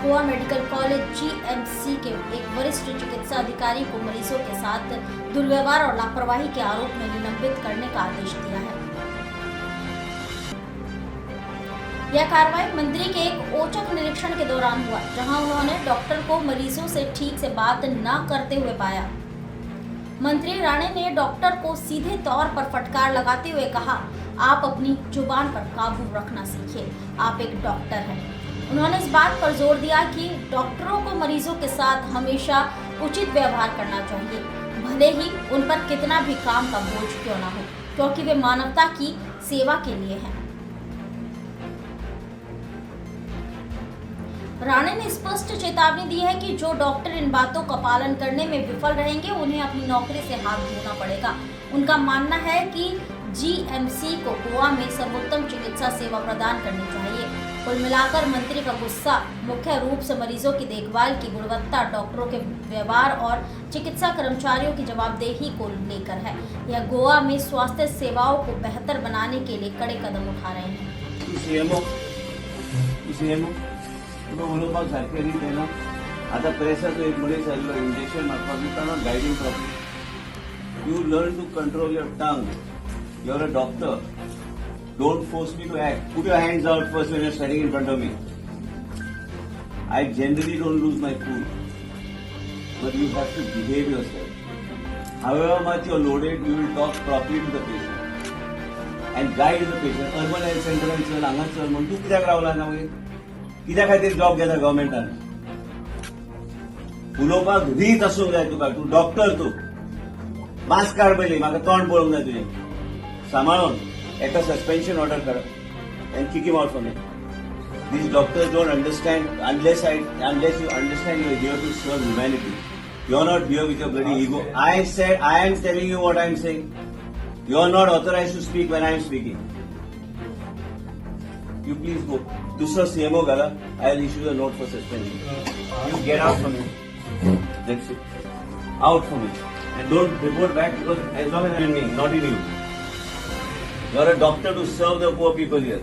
Goa medical college GMC के एक वरिष्ठ चिकित्सा अधिकारी को मरीजों के साथ दुर्व्यवहार और लापरवाही के आरोप में निलंबित करने का आदेश दिया है। यह कार्रवाई मंत्री के एक औचक निरीक्षण के दौरान हुआ, जहां उन्होंने डॉक्टर को मरीजों से ठीक से बात न करते हुए पाया। मंत्री राणे ने डॉक्टर को सीधे तौर पर फटकार लगाते हुए कहा, आप अपनी जुबान पर काबू रखना सीखिए, आप एक डॉक्टर हैं। उन्होंने इस बात पर जोर दिया कि डॉक्टरों को मरीजों के साथ हमेशा उचित व्यवहार करना चाहिए, भले ही उन पर कितना भी काम का बोझ क्यों ना हो, क्योंकि वे मानवता की सेवा के लिए हैं। राणे ने स्पष्ट चेतावनी दी है कि जो डॉक्टर इन बातों का पालन करने में विफल रहेंगे, उन्हें अपनी नौकरी से हाथ धोना पड़ेगा। उनका मानना है कि जीएमसी को गोवा में सर्वोत्तम चिकित्सा सेवा प्रदान करनी चाहिए। कुल मिलाकर मंत्री का गुस्सा मुख्य रूप से मरीजों की देखभाल की गुणवत्ता, डॉक्टरों के व्यवहार और चिकित्सा कर्मचारियों की जवाबदेही को लेकर है। यह गोवा में स्वास्थ्य सेवाओं को बेहतर बनाने के लिए कड़े कदम उठा रहे हैं। उलोवपाक सारखे रीत ना आता प्रेसाचो एक मनीस आयिल्लो इंजेक्शन मारपाक दिता not guiding properly you learn to control your tongue you are a doctor don't force me to act put your hands out first when you are standing in front of me I generally don't lose my cool but you have to behave yourself however much you are loaded you will talk properly to the patient and guide the patient urban health center and चल हांगा चल म्हण तूं कित्याक रावला ना मागीर कित्या खातीर जॉब घेता गव्हर्मेंटान उलोवपाक रीत आसूंक जाय तुका तूं डॉक्टर तूं मास्क काड पयलीं म्हाका तोंड पळोवंक जाय तुजें सांबाळून एका सस्पेन्शन ऑर्डर करप and kick him out from it these doctors don't understand unless you understand you are here to serve humanity you are not here with your bloody ego I am telling you what I am saying. You are not authorized to speak when I am speaking. You please go. दूसरा CMO gala, I will issue a note for suspension. You get out from it. That's it. Out from it. And don't report back because as long as I am in me, not in you. You are a doctor to serve the poor people here.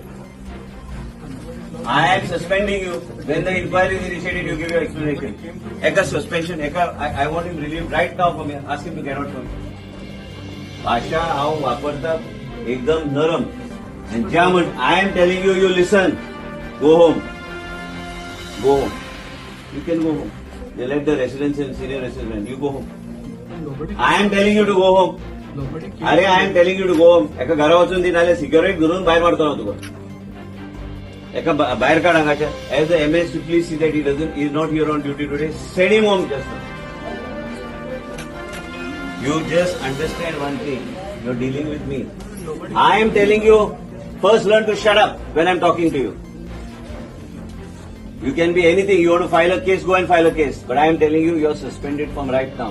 I am suspending you. When the inquiry is initiated, you give your explanation. Eka suspension, I want him relieved right now from here. Ask him to get out from here. भाषा हांव वापरता एकदम नरम. And German, I am telling you, you listen. Go home. Go home. You can go home. They let the residents and senior residents. You go home. I am telling you to go home. अरे I am telling you to go home. एका घरा वचून ती नाल्यार cigarette धरून भायर मारतलो तुका. एका भायर काड हांगाच्या. As the MS, you please see that he is not here on duty today. Send him home just now. You just understand one thing. You are dealing with me. I am telling you. First learn to shut up when I'm talking to you. You can be anything. You want to file a case, go and file a case. But I am telling you, you're suspended from right now.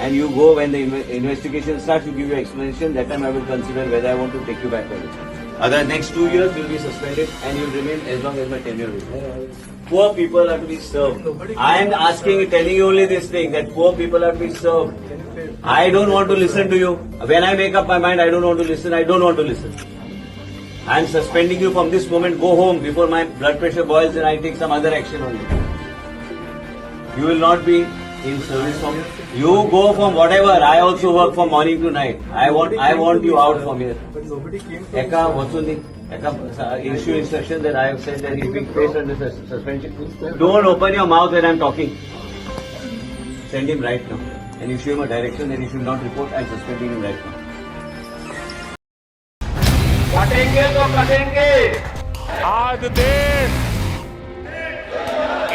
And you go when the investigation starts, you give your explanation. That time I will consider whether I want to take you back or not. Other next 2 years, you'll be suspended and you'll remain as long as my tenure is. Poor people are to be served. I am telling you only this thing, that poor people are to be served. I don't want to listen to you. When I make up my mind, I don't want to listen. I don't want to listen. I am suspending you from this moment. Go home before my blood pressure boils and I take some other action on you. You will not be in service from here. You go from whatever. I also work from morning to night. I want you out from here. But nobody came. Eka Vatsuni, Eka issue instruction that I have said that he be placed under suspension. Don't open your mouth when I am talking. Send him right now and issue him a direction that he should not report. I am suspending him right now. कटेंगे तो कटेंगे। आज देश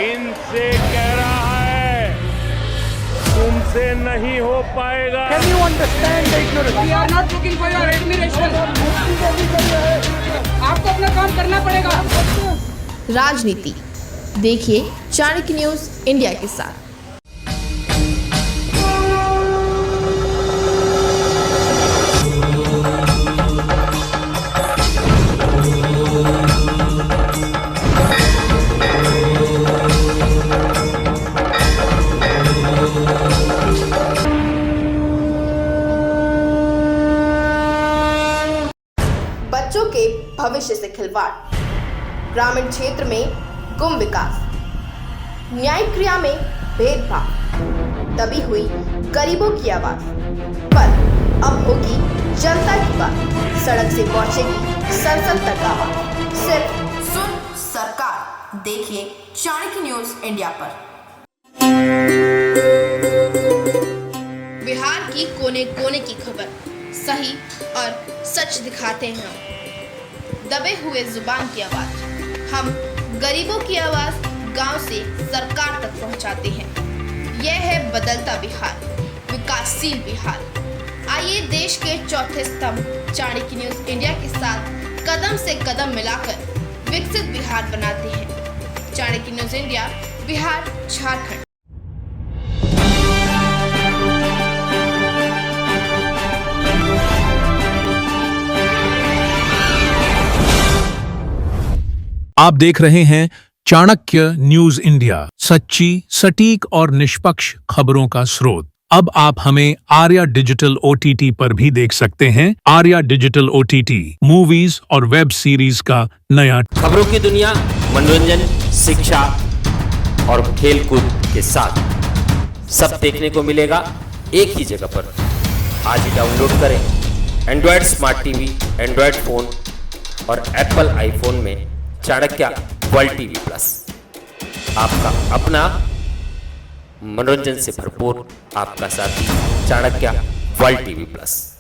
इनसे कह रहा है तुमसे नहीं हो पाएगा। Can you understand the ignorance? We are not looking for your admiration. आपको अपना काम करना पड़ेगा। राजनीति देखिए चाणक्य न्यूज इंडिया के साथ। बच्चों के भविष्य से खिलवाड़, ग्रामीण क्षेत्र में गुम विकास, न्यायिक क्रिया में भेदभाव, दबी हुई गरीबों की आवाज। पर अब होगी जनता की बात, सड़क से पहुंचेगी संसद तक आवाज। सिर्फ सुन सरकार, देखिए चाणक्य न्यूज इंडिया पर। बिहार की कोने कोने की खबर सही और सच दिखाते हैं हम। दबे हुए जुबान की आवाज, हम गरीबों की आवाज गांव से सरकार तक पहुंचाते हैं। यह है बदलता बिहार, विकासशील बिहार। आइए देश के चौथे स्तंभ चाणक्य न्यूज इंडिया के साथ कदम से कदम मिलाकर विकसित बिहार बनाते हैं। Chanakya news India, Bihar, Jharkhand. आप देख रहे हैं चाणक्य न्यूज इंडिया, सच्ची, सटीक और निष्पक्ष खबरों का स्रोत। अब आप हमें आर्या डिजिटल OTT पर भी देख सकते हैं। आर्या डिजिटल OTT मूवीज और वेब सीरीज का नया खबरों की दुनिया, मनोरंजन, शिक्षा और खेलकूद के साथ सब देखने को मिलेगा एक ही जगह पर। आज ही डाउनलोड करें Android smart TV, Android phone और एप्पल आईफोन में चाणक्य वर्ल्ड टीवी प्लस। आपका अपना मनोरंजन से भरपूर आपका साथी चाणक्य वर्ल्ड टीवी प्लस।